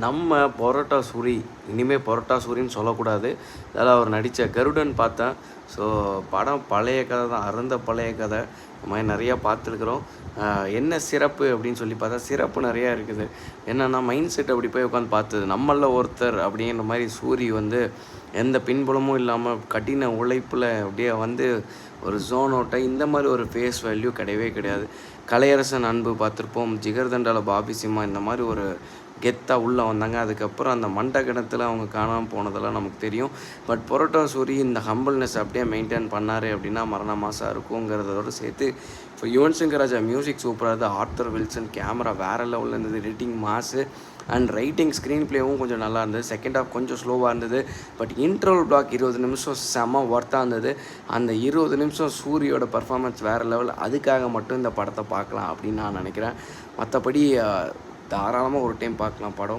நம்ம பரோட்டா சூரி இனிமேல் பரோட்டா சூரின்னு சொல்லக்கூடாது. அதில் அவர் நடித்த கருடன் பார்த்தேன். ஸோ படம் பழைய கதை தான், அருந்த பழைய கதை. இந்த மாதிரி நிறையா பார்த்துருக்குறோம். என்ன சிறப்பு அப்படின்னு சொல்லி பார்த்தா சிறப்பு நிறையா இருக்குது. என்னென்னா மைண்ட் செட் அப்படி போய் உட்காந்து பார்த்தது. நம்மளில் ஒருத்தர் அப்படிங்கிற மாதிரி சூரி வந்து எந்த பின்புலமும் இல்லாமல் கடின உழைப்பில் அப்படியே வந்து ஒரு ஜோன் அவுட்டை இந்த மாதிரி ஒரு ஃபேஸ் வேல்யூ கிடையவே கிடையாது. கலையரசன் அன்பு பார்த்துருப்போம், ஜிகர்தண்டால பாபி சிம்மா இந்த மாதிரி ஒரு கெத்தாக உள்ளே வந்தாங்க. அதுக்கப்புறம் அந்த மண்ட கிணத்துல அவங்க காணாமல் போனதெல்லாம் நமக்கு தெரியும். பட் பரோட்டா சூரி இந்த ஹம்பிள்னஸ் அப்படியே மெயின்டைன் பண்ணார் அப்படின்னா மரண மாதம் இருக்குங்கிறதோடு சேர்த்து இப்போ யுவன் சங்கர் ராஜா மியூசிக் சூப்பராக இருந்தது. ஆர்த்தர் வில்சன் கேமரா வேறு லெவலில் இருந்தது. எடிட்டிங் மாசு அண்ட் ரைட்டிங் ஸ்க்ரீன் ப்ளேவும் கொஞ்சம் நல்லா இருந்தது. செகண்ட் ஹாஃப் கொஞ்சம் ஸ்லோவாக இருந்தது. பட் இன்டர்வல் பிளாக் 20 நிமிஷம் செம்ம ஒர்த்தாக இருந்தது. அந்த 20 நிமிஷம் சூரியோட பர்ஃபார்மன்ஸ் வேறு லெவல். அதுக்காக மட்டும் இந்த படத்தை பார்க்கலாம் அப்படின்னு நான் நினைக்கிறேன். மற்றபடி தாராளமாக ஒரு டைம் பார்க்கலாம் படம்.